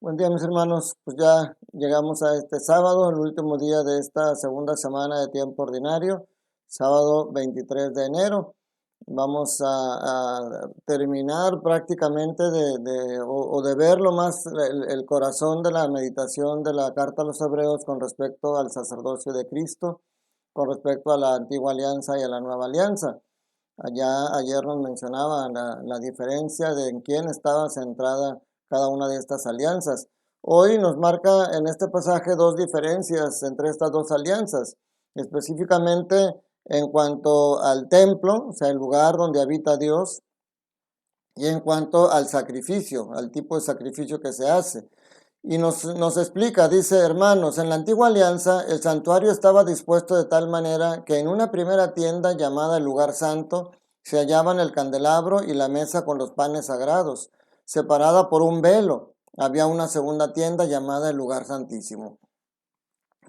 Buen día, mis hermanos. Pues ya llegamos a este sábado, el último día de esta segunda semana de tiempo ordinario, sábado 23 de enero. Vamos a terminar prácticamente o de ver lo más el corazón de la meditación de la carta a los hebreos con respecto al sacerdocio de Cristo, con respecto a la antigua alianza y a la nueva alianza. Ayer nos mencionaba la diferencia de en quién estaba centrada cada una de estas alianzas. Hoy nos marca en este pasaje dos diferencias entre estas dos alianzas, específicamente en cuanto al templo, o sea, el lugar donde habita Dios, y en cuanto al sacrificio, al tipo de sacrificio que se hace. Y nos explica, dice, hermanos, en la antigua alianza el santuario estaba dispuesto de tal manera que en una primera tienda llamada el lugar santo se hallaban el candelabro y la mesa con los panes sagrados, separada por un velo. Había una segunda tienda llamada el lugar santísimo.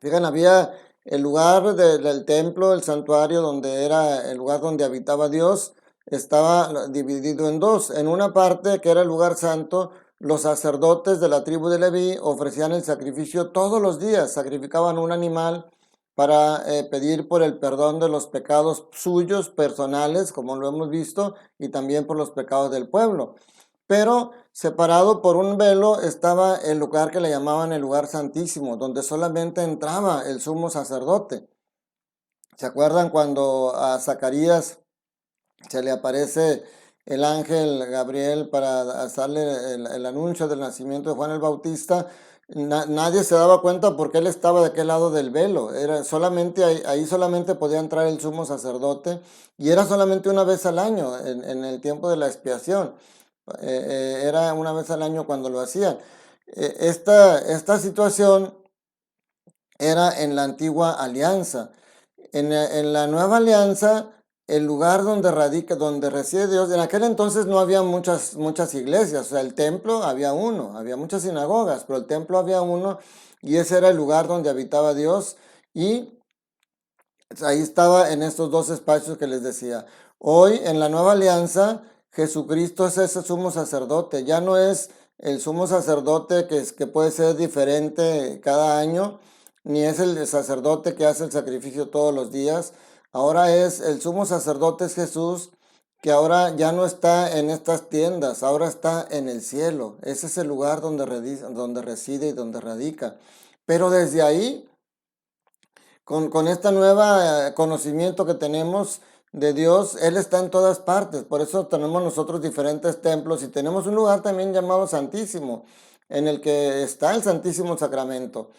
Fíjense, había el lugar del templo, el santuario, donde era el lugar donde habitaba Dios, estaba dividido en dos. En una parte, que era el lugar santo, los sacerdotes de la tribu de Leví ofrecían el sacrificio todos los días, sacrificaban un animal para pedir por el perdón de los pecados suyos personales, como lo hemos visto, y también por los pecados del pueblo. Pero separado por un velo estaba el lugar que le llamaban el lugar santísimo, donde solamente entraba el sumo sacerdote. ¿Se acuerdan cuando a Zacarías se le aparece el ángel Gabriel para hacerle el anuncio del nacimiento de Juan el Bautista? Nadie se daba cuenta porque él estaba de aquel lado del velo. Era solamente ahí solamente podía entrar el sumo sacerdote, y era solamente una vez al año en el tiempo de la expiación. Era una vez al año cuando lo hacían. Esta situación era en la antigua alianza. En la nueva alianza, el lugar donde radica, donde reside Dios, en aquel entonces no había muchas iglesias, o sea, el templo había uno, había muchas sinagogas, pero el templo había uno, y ese era el lugar donde habitaba Dios, y ahí estaba en estos dos espacios que les decía. Hoy, en la nueva alianza, Jesucristo es ese sumo sacerdote. Ya no es el sumo sacerdote que puede ser diferente cada año, ni es el sacerdote que hace el sacrificio todos los días. Ahora es el sumo sacerdote es Jesús, que ahora ya no está en estas tiendas, ahora está en el cielo. Ese es el lugar donde reside y donde radica. Pero desde ahí, con esta nueva conocimiento que tenemos de Dios, Él está en todas partes. Por eso tenemos nosotros diferentes templos, y tenemos un lugar también llamado Santísimo, en el que está el Santísimo Sacramento.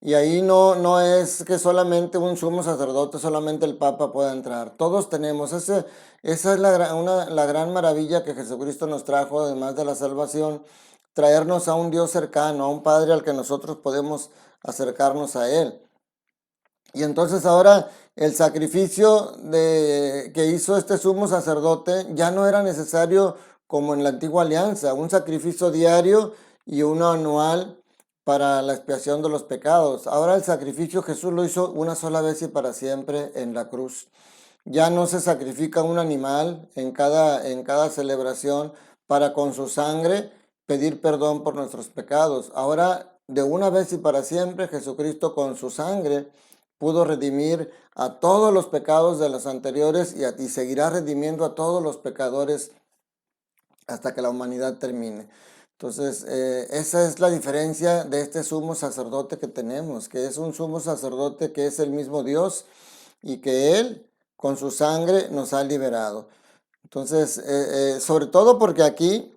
Y ahí no es que solamente un sumo sacerdote, solamente el Papa pueda entrar. Todos tenemos. Esa es la gran maravilla que Jesucristo nos trajo, además de la salvación, traernos a un Dios cercano, a un Padre al que nosotros podemos acercarnos a Él. Y entonces ahora el sacrificio que hizo este sumo sacerdote ya no era necesario como en la antigua alianza, un sacrificio diario y uno anual para la expiación de los pecados. Ahora el sacrificio Jesús lo hizo una sola vez y para siempre en la cruz. Ya no se sacrifica un animal en cada celebración para con su sangre pedir perdón por nuestros pecados. Ahora, de una vez y para siempre, Jesucristo con su sangre pudo redimir a todos los pecados de los anteriores, y seguirá redimiendo a todos los pecadores hasta que la humanidad termine. Entonces, esa es la diferencia de este sumo sacerdote que tenemos, que es un sumo sacerdote que es el mismo Dios, y que Él con su sangre nos ha liberado. Entonces, sobre todo porque aquí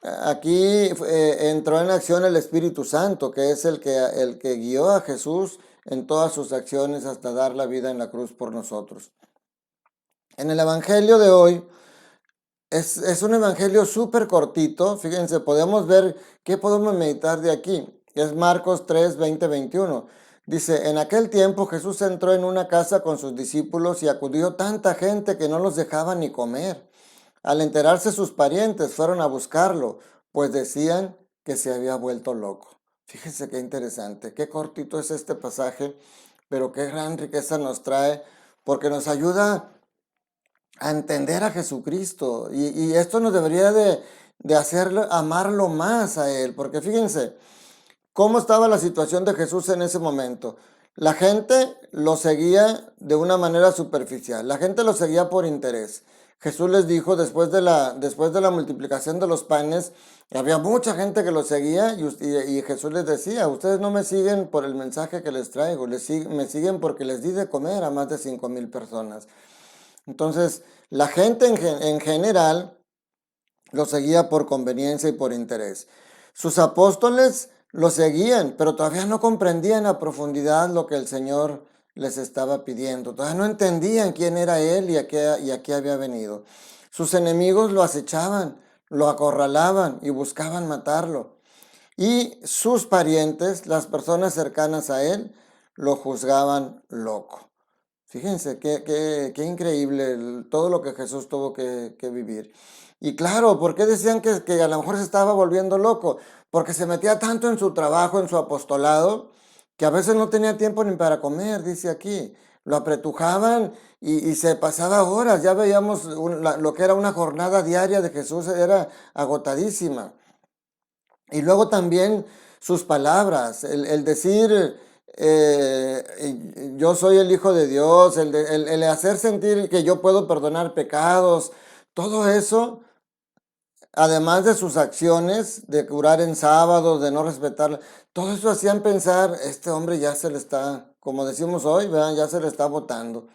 entró en acción el Espíritu Santo, que es el que guió a Jesús en todas sus acciones hasta dar la vida en la cruz por nosotros. En el Evangelio de hoy es un Evangelio súper cortito. Fíjense, podemos ver qué podemos meditar de aquí. Es Marcos 3, 20, 21. Dice, en aquel tiempo Jesús entró en una casa con sus discípulos y acudió tanta gente que no los dejaba ni comer. Al enterarse sus parientes fueron a buscarlo, pues decían que se había vuelto loco. Fíjense qué interesante, qué cortito es este pasaje, pero qué gran riqueza nos trae, porque nos ayuda a entender a Jesucristo. Y esto nos debería de hacerlo, amarlo más a Él, porque fíjense, ¿Cómo estaba la situación de Jesús en ese momento? La gente lo seguía de una manera superficial, la gente lo seguía por interés. Jesús les dijo después de la multiplicación de los panes, había mucha gente que lo seguía y Jesús les decía, ustedes no me siguen por el mensaje que les traigo, me siguen porque les di de comer a más de 5,000 personas. Entonces, la gente en general lo seguía por conveniencia y por interés. Sus apóstoles lo seguían, pero todavía no comprendían a profundidad lo que el Señor les estaba pidiendo. Todavía no entendían quién era Él y a qué había venido. Sus enemigos lo acechaban, lo acorralaban y buscaban matarlo. Y sus parientes, las personas cercanas a Él, lo juzgaban loco. Fíjense qué increíble todo lo que Jesús tuvo que vivir. Y claro, ¿por qué decían que a lo mejor se estaba volviendo loco? Porque se metía tanto en su trabajo, en su apostolado, que a veces no tenía tiempo ni para comer, dice aquí. Lo apretujaban y se pasaba horas. Ya veíamos lo que era una jornada diaria de Jesús, era agotadísima. Y luego también sus palabras, el decir, yo soy el Hijo de Dios, el hacer sentir que yo puedo perdonar pecados, todo eso, además de sus acciones, de curar en sábados, de no respetar, todo eso hacían pensar, este hombre ya se le está, como decimos hoy, ¿verdad? Ya se le está botando.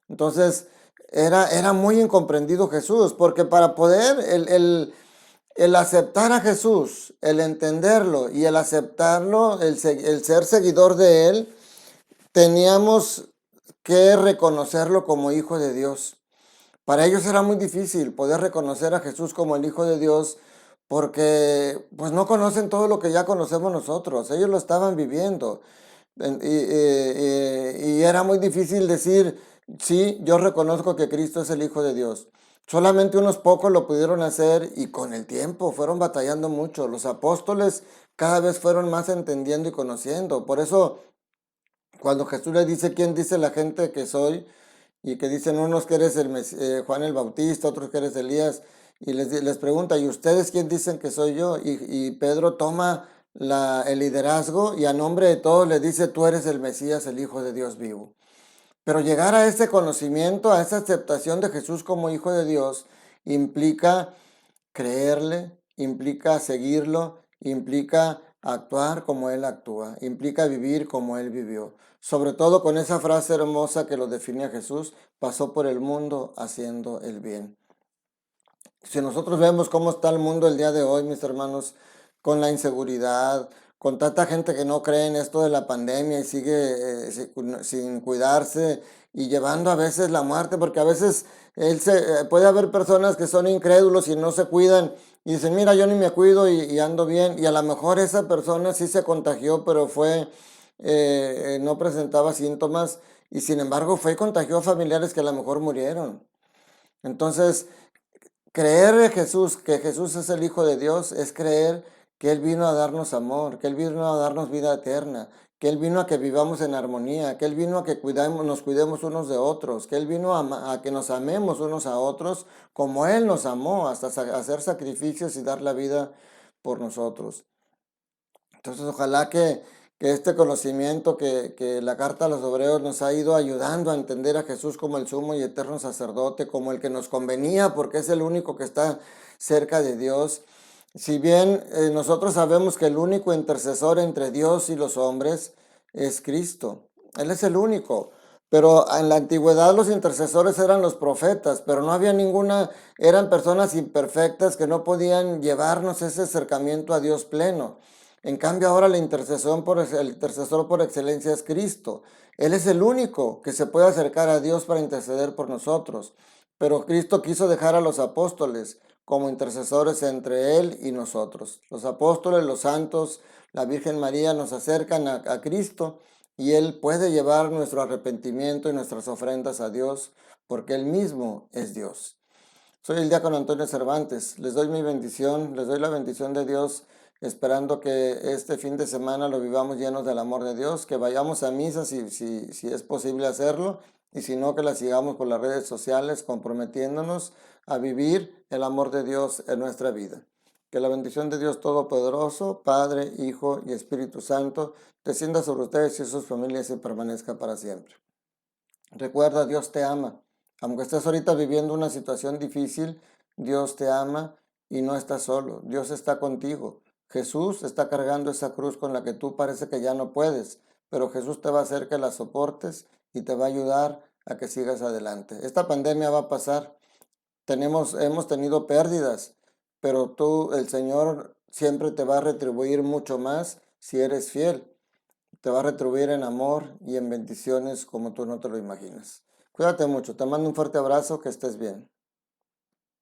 Entonces, era muy incomprendido Jesús, porque para poder el aceptar a Jesús, el entenderlo y el aceptarlo, el ser seguidor de Él, teníamos que reconocerlo como Hijo de Dios. Para ellos era muy difícil poder reconocer a Jesús como el Hijo de Dios porque pues no conocen todo lo que ya conocemos nosotros. Ellos lo estaban viviendo. Y era muy difícil decir, sí, yo reconozco que Cristo es el Hijo de Dios. Solamente unos pocos lo pudieron hacer y con el tiempo fueron batallando mucho. Los apóstoles cada vez fueron más entendiendo y conociendo. Por eso, cuando Jesús le dice, ¿quién dice la gente que soy? Y que dicen unos que eres Juan el Bautista, otros que eres Elías, y les pregunta, ¿y ustedes quién dicen que soy yo? Y Pedro toma el liderazgo y a nombre de todos le dice, tú eres el Mesías, el Hijo de Dios vivo. Pero llegar a ese conocimiento, a esa aceptación de Jesús como Hijo de Dios, implica creerle, implica seguirlo, implica actuar como Él actúa, implica vivir como Él vivió. Sobre todo con esa frase hermosa que lo define a Jesús, pasó por el mundo haciendo el bien. Si nosotros vemos cómo está el mundo el día de hoy, mis hermanos, con la inseguridad, con tanta gente que no cree en esto de la pandemia y sigue sin cuidarse y llevando a veces la muerte, porque a veces puede haber personas que son incrédulos y no se cuidan y dicen, mira, yo ni me cuido y ando bien, y a lo mejor esa persona sí se contagió, pero no presentaba síntomas y sin embargo fue y contagió a familiares que a lo mejor murieron. Entonces, creer en Jesús, que Jesús es el Hijo de Dios, es creer que Él vino a darnos amor, que Él vino a darnos vida eterna, que Él vino a que vivamos en armonía, que Él vino a que nos cuidemos unos de otros, que Él vino a que nos amemos unos a otros como Él nos amó, hasta hacer sacrificios y dar la vida por nosotros. Entonces, ojalá que este conocimiento que la carta a los hebreos nos ha ido ayudando a entender a Jesús como el sumo y eterno sacerdote, como el que nos convenía, porque es el único que está cerca de Dios. Si bien nosotros sabemos que el único intercesor entre Dios y los hombres es Cristo, Él es el único. Pero en la antigüedad los intercesores eran los profetas, pero no había eran personas imperfectas que no podían llevarnos ese acercamiento a Dios pleno. En cambio, ahora el intercesor por excelencia es Cristo. Él es el único que se puede acercar a Dios para interceder por nosotros. Pero Cristo quiso dejar a los apóstoles como intercesores entre Él y nosotros. Los apóstoles, los santos, la Virgen María nos acercan a Cristo y Él puede llevar nuestro arrepentimiento y nuestras ofrendas a Dios porque Él mismo es Dios. Soy el diácono Antonio Cervantes. Les doy mi bendición, les doy la bendición de Dios, esperando que este fin de semana lo vivamos llenos del amor de Dios, que vayamos a misa si es posible hacerlo, y si no, que la sigamos por las redes sociales comprometiéndonos a vivir el amor de Dios en nuestra vida. Que la bendición de Dios Todopoderoso, Padre, Hijo y Espíritu Santo, descienda sobre ustedes y sus familias y permanezca para siempre. Recuerda, Dios te ama. Aunque estés ahorita viviendo una situación difícil, Dios te ama y no estás solo. Dios está contigo. Jesús está cargando esa cruz con la que tú parece que ya no puedes, pero Jesús te va a hacer que la soportes y te va a ayudar a que sigas adelante. Esta pandemia va a pasar. Hemos tenido pérdidas, pero el Señor siempre te va a retribuir mucho más si eres fiel. Te va a retribuir en amor y en bendiciones como tú no te lo imaginas. Cuídate mucho, te mando un fuerte abrazo, que estés bien.